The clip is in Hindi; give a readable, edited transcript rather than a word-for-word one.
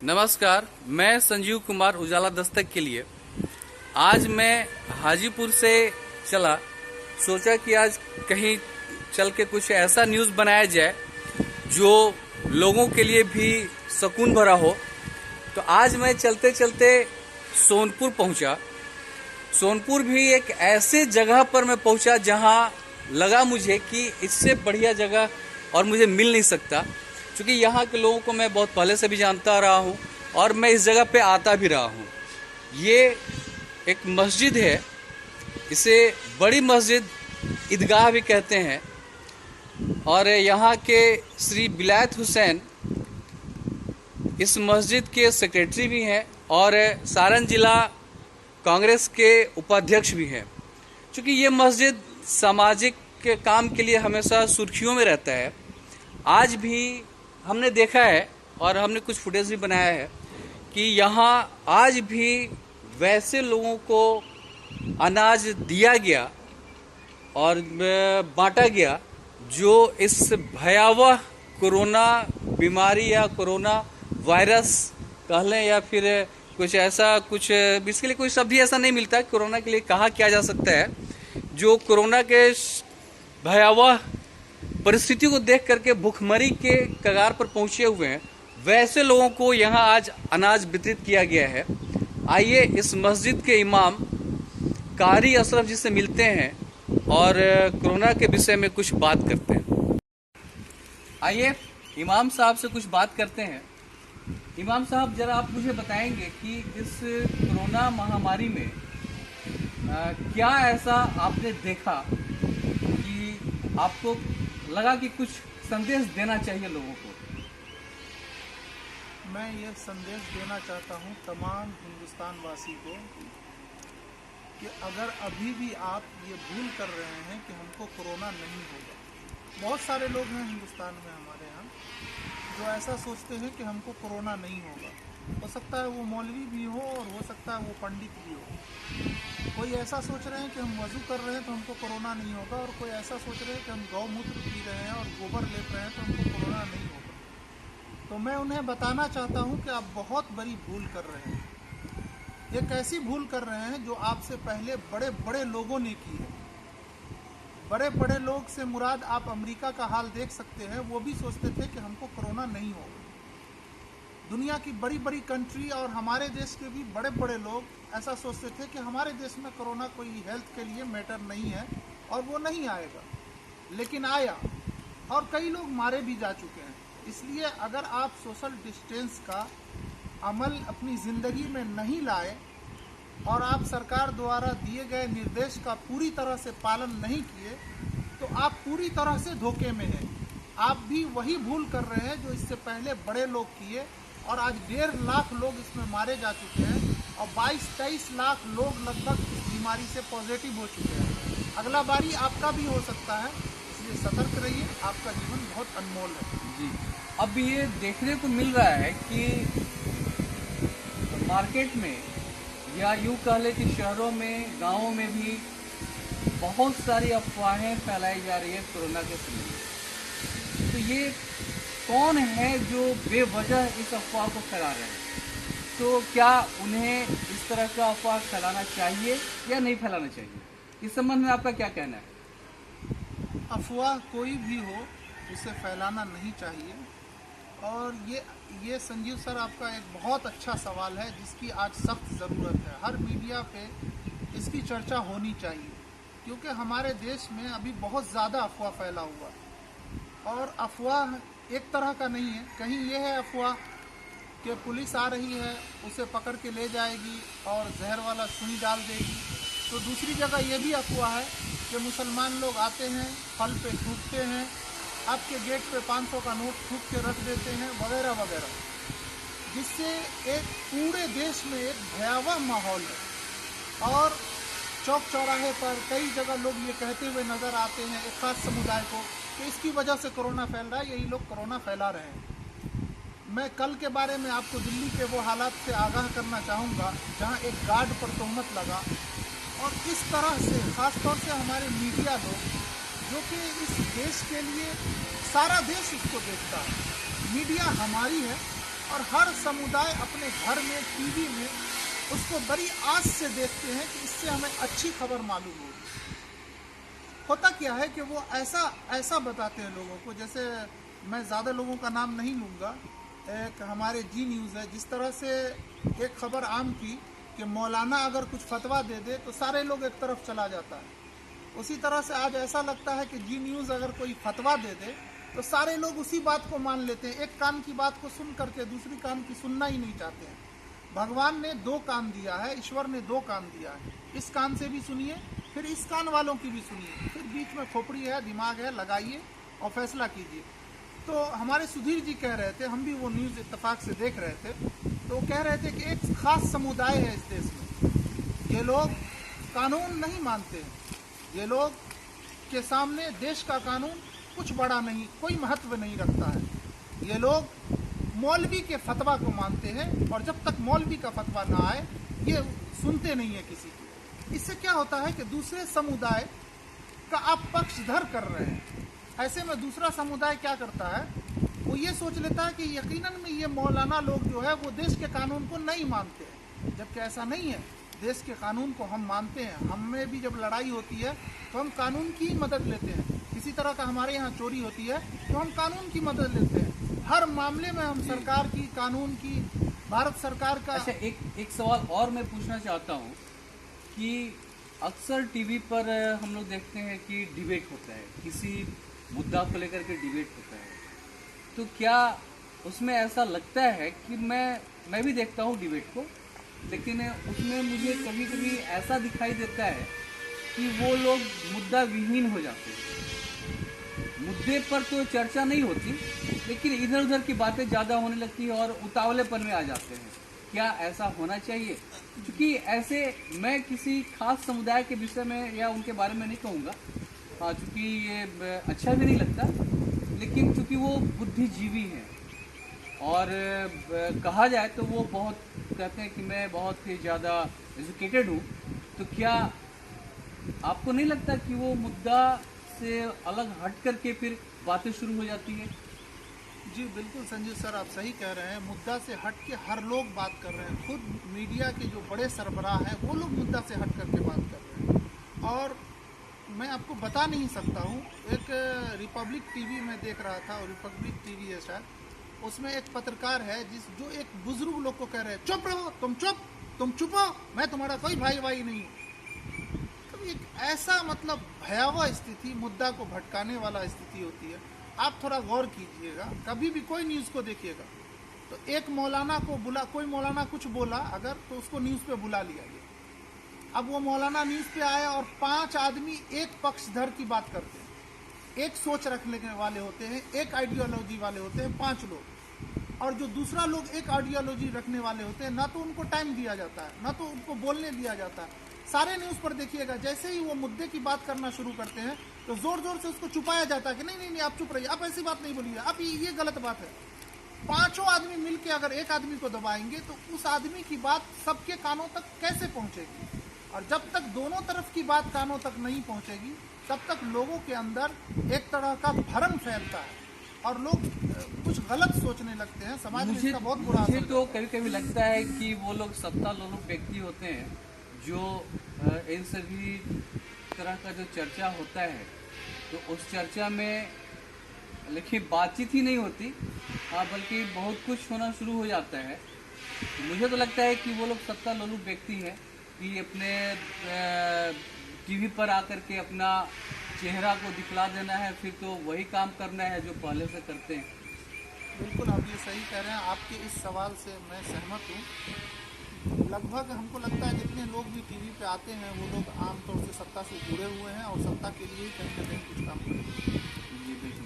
नमस्कार, मैं संजीव कुमार उजाला दस्तक के लिए आज मैं हाजीपुर से चला। सोचा कि आज कहीं चल के कुछ ऐसा न्यूज़ बनाया जाए जो लोगों के लिए भी सुकून भरा हो। तो आज मैं चलते चलते सोनपुर पहुंचा। सोनपुर भी एक ऐसे जगह पर मैं पहुंचा जहां लगा मुझे कि इससे बढ़िया जगह और मुझे मिल नहीं सकता, क्योंकि यहाँ के लोगों को मैं बहुत पहले से भी जानता रहा हूँ और मैं इस जगह पे आता भी रहा हूँ। ये एक मस्जिद है, इसे बड़ी मस्जिद ईदगाह भी कहते हैं, और यहाँ के श्री बिलायत हुसैन इस मस्जिद के सेक्रेटरी भी हैं और सारण जिला कांग्रेस के उपाध्यक्ष भी हैं। क्योंकि ये मस्जिद सामाजिक के काम के लिए हमेशा सुर्खियों में रहता है। आज भी हमने देखा है और हमने कुछ फुटेज भी बनाया है कि यहाँ आज भी वैसे लोगों को अनाज दिया गया और बांटा गया जो इस भयावह कोरोना बीमारी या कोरोना वायरस कह लें या फिर कुछ ऐसा, कुछ इसके लिए कोई शब्द भी ऐसा नहीं मिलता कोरोना के लिए कहा क्या जा सकता है, जो कोरोना के भयावह परिस्थिति को देख करके भूखमरी के कगार पर पहुंचे हुए हैं, वैसे लोगों को यहाँ आज अनाज वितरित किया गया है। आइए इस मस्जिद के इमाम कारी अशरफ जी से मिलते हैं और कोरोना के विषय में कुछ बात करते हैं। आइए इमाम साहब से कुछ बात करते हैं। इमाम साहब, जरा आप मुझे बताएंगे कि इस कोरोना महामारी में क्या ऐसा आपने देखा कि आपको लगा कि कुछ संदेश देना चाहिए लोगों को? मैं ये संदेश देना चाहता हूँ तमाम हिंदुस्तान वासी को कि अगर अभी भी आप ये भूल कर रहे हैं कि हमको कोरोना नहीं होगा। बहुत सारे लोग हैं हिंदुस्तान में हमारे यहाँ जो ऐसा सोचते हैं कि हमको कोरोना नहीं होगा। हो सकता है वो मौलवी भी हो और हो सकता है वो पंडित भी हो। कोई ऐसा सोच रहे हैं कि हम वज़ू कर रहे हैं तो हमको कोरोना नहीं होगा, और कोई ऐसा सोच रहे हैं कि हम गौमूत्र पी रहे हैं और गोबर लेप रहे हैं तो हमको कोरोना नहीं होगा। तो मैं उन्हें बताना चाहता हूं कि आप बहुत बड़ी भूल कर रहे हैं। एक ऐसी भूल कर रहे हैं जो आपसे पहले बड़े बड़े लोगों ने की है। बड़े बड़े लोग से मुराद आप अमेरिका का हाल देख सकते हैं। वो भी सोचते थे कि हमको कोरोना नहीं होगा। दुनिया की बड़ी बड़ी कंट्री और हमारे देश के भी बड़े बड़े लोग ऐसा सोचते थे कि हमारे देश में कोरोना कोई हेल्थ के लिए मैटर नहीं है और वो नहीं आएगा, लेकिन आया और कई लोग मारे भी जा चुके हैं। इसलिए अगर आप सोशल डिस्टेंस का अमल अपनी ज़िंदगी में नहीं लाए और आप सरकार द्वारा दिए गए निर्देश का पूरी तरह से पालन नहीं किए तो आप पूरी तरह से धोखे में हैं। आप भी वही भूल कर रहे हैं जो इससे पहले बड़े लोग किए, और आज 1.5 लाख लोग इसमें मारे जा चुके हैं और 22-23 लाख लोग लगभग इस बीमारी से पॉजिटिव हो चुके हैं। अगला बारी आपका भी हो सकता है, इसलिए सतर्क रहिए। आपका जीवन बहुत अनमोल है। जी, अब ये देखने को मिल रहा है कि मार्केट में या यूँ कह लें कि शहरों में, गांवों में भी बहुत सारी अफवाहें फैलाई जा रही है कोरोना के समय। तो ये कौन है जो बेवजह इस अफवाह को फैला रहे हैं? तो क्या उन्हें इस तरह का अफवाह फैलाना चाहिए या नहीं फैलाना चाहिए? इस संबंध में आपका क्या कहना है? अफवाह कोई भी हो उसे फैलाना नहीं चाहिए। और ये संजीव सर, आपका एक बहुत अच्छा सवाल है जिसकी आज सख्त ज़रूरत है। हर मीडिया पे इसकी चर्चा होनी चाहिए, क्योंकि हमारे देश में अभी बहुत ज़्यादा अफवाह फैला हुआ है। और अफवाह एक तरह का नहीं है। कहीं ये है अफवाह कि पुलिस आ रही है, उसे पकड़ के ले जाएगी और जहर वाला सुई डाल देगी। तो दूसरी जगह ये भी अफवाह है कि मुसलमान लोग आते हैं, फल पे थूकते हैं, आपके गेट पे 500 का नोट थूक के रख देते हैं, वगैरह वगैरह, जिससे एक पूरे देश में एक भयावह माहौल है। और चौक चौराहे पर कई जगह लोग ये कहते हुए नज़र आते हैं एक खास समुदाय को कि इसकी वजह से कोरोना फैल रहा है, यही लोग कोरोना फैला रहे हैं। मैं कल के बारे में आपको दिल्ली के वो हालात से आगाह करना चाहूँगा जहाँ एक गार्ड पर तोहमत लगा, और इस तरह से ख़ासतौर से हमारे मीडिया लोग जो कि इस देश के लिए सारा देश इसको देखता है। मीडिया हमारी है और हर समुदाय अपने घर में, टीवी में उसको बड़ी आस से देखते हैं कि इससे हमें अच्छी खबर मालूम होगी। होता क्या है कि वो ऐसा बताते हैं लोगों को, जैसे मैं ज़्यादा लोगों का नाम नहीं लूँगा, एक हमारे जी न्यूज़ है, जिस तरह से एक खबर आम की कि मौलाना अगर कुछ फतवा दे दे तो सारे लोग एक तरफ चला जाता है, उसी तरह से आज ऐसा लगता है कि जी न्यूज़ अगर कोई फतवा दे दे तो सारे लोग उसी बात को मान लेते हैं। एक कान की बात को सुन करके दूसरी कान की सुनना ही नहीं चाहते हैं। भगवान ने 2 कान दिया है, ईश्वर ने 2 कान दिया है। इस कान से भी सुनिए, फिर इस कान वालों की भी सुनिए, फिर बीच में खोपड़ी है, दिमाग है, लगाइए और फैसला कीजिए। तो हमारे सुधीर जी कह रहे थे, हम भी वो न्यूज़ इत्तेफाक से देख रहे थे, तो कह रहे थे कि एक खास समुदाय है इस देश में, ये लोग कानून नहीं मानते हैं, ये लोग के सामने देश का कानून कुछ बड़ा नहीं, कोई महत्व नहीं रखता है। ये लोग मौलवी के फतवा को मानते हैं और जब तक मौलवी का फतवा ना आए ये सुनते नहीं है किसी की। इससे क्या होता है कि दूसरे समुदाय का आप पक्षधर कर रहे हैं। ऐसे में दूसरा समुदाय क्या करता है, वो ये सोच लेता है कि यकीनन में ये मौलाना लोग जो है वो देश के कानून को नहीं मानते हैं, जबकि ऐसा नहीं है। देश के कानून को हम मानते हैं। हम में भी जब लड़ाई होती है तो हम कानून की ही मदद लेते हैं। किसी तरह का हमारे यहाँ चोरी होती है तो हम कानून की मदद लेते हैं। हर मामले में हम सरकार की, कानून की, भारत सरकार का। अच्छा, एक सवाल और मैं पूछना चाहता हूँ कि अक्सर टीवी पर हम लोग देखते हैं कि डिबेट होता है, किसी मुद्दा को लेकर के डिबेट होता है, तो क्या उसमें ऐसा लगता है कि मैं भी देखता हूँ डिबेट को, लेकिन उसमें मुझे कभी कभी ऐसा दिखाई देता है कि वो लोग मुद्दा विहीन हो जाते हैं। मुद्दे पर तो चर्चा नहीं होती, लेकिन इधर उधर की बातें ज़्यादा होने लगती है और उतावलेपन में आ जाते हैं। क्या ऐसा होना चाहिए? क्योंकि ऐसे मैं किसी खास समुदाय के विषय में या उनके बारे में नहीं कहूँगा, चूँकि ये अच्छा भी नहीं लगता, लेकिन चूँकि वो बुद्धिजीवी हैं और कहा जाए तो वो बहुत कहते हैं कि मैं बहुत ही ज़्यादा एजुकेटेड हूँ, तो क्या आपको नहीं लगता कि वो मुद्दा से अलग हट करके फिर बातें शुरू हो जाती है? जी बिल्कुल संजीव सर, आप सही कह रहे हैं। मुद्दा से हट के हर लोग बात कर रहे हैं। खुद मीडिया के जो बड़े सरबराह हैं वो लोग मुद्दा से हट करके बात कर रहे हैं। और मैं आपको बता नहीं सकता हूँ, एक रिपब्लिक टीवी में देख रहा था, और रिपब्लिक टीवी है शायद, उसमें एक पत्रकार है जो एक बुजुर्ग लोग को कह रहे हैं, चुप रहो, तुम चुप हो, मैं तुम्हारा कोई भाई नहीं हूँ। तो एक ऐसा मतलब भयावह स्थिति, मुद्दा को भटकाने वाला स्थिति होती है। आप थोड़ा गौर कीजिएगा, कभी भी कोई न्यूज़ को देखिएगा तो एक मौलाना को कोई मौलाना कुछ बोला अगर, तो उसको न्यूज़ पे बुला लिया गया। अब वो मौलाना न्यूज़ पे आया और 5 आदमी एक पक्षधर की बात करते हैं, एक सोच रखने वाले होते हैं, एक आइडियोलॉजी वाले होते हैं 5 लोग, और जो दूसरा लोग एक आइडियोलॉजी रखने वाले होते हैं, ना तो उनको टाइम दिया जाता है, ना तो उनको बोलने दिया जाता है। सारे न्यूज़ पर देखिएगा, जैसे ही वो मुद्दे की बात करना शुरू करते हैं तो जोर जोर से उसको छुपाया जाता है कि नहीं आप चुप रहिए, आप ऐसी बात नहीं बोलिए, आप ये गलत बात है। 5 आदमी मिलके अगर एक आदमी को दबाएंगे तो उस आदमी की बात सबके कानों तक कैसे पहुंचेगी? और जब तक दोनों तरफ की बात कानों तक नहीं पहुंचेगी तब तक लोगों के अंदर एक तरह का भ्रम फैलता है और लोग कुछ गलत सोचने लगते हैं। समाज में इसका बहुत बुरा असर। मुझे तो कभी कभी लगता है कि वो लोग सत्ता लोलुप व्यक्ति होते हैं जो इन सभी तरह का जो चर्चा होता है, तो उस चर्चा में लेकिन बातचीत ही नहीं होती, बल्कि बहुत कुछ होना शुरू हो जाता है। मुझे तो लगता है कि वो लोग सत्ता लोलुप व्यक्ति हैं कि अपने टीवी पर आकर के अपना चेहरा को दिखला देना है, फिर तो वही काम करना है जो पहले से करते हैं। बिल्कुल आप ये सही कह रहे हैं। आपके इस सवाल से मैं सहमत हूँ। लगभग हमको लगता है जितने लोग भी टीवी पे आते हैं वो लोग आमतौर से सत्ता से जुड़े हुए हैं और सत्ता के लिए ही कहीं ना कहीं कुछ काम करते हैं। जी बिल्कुल।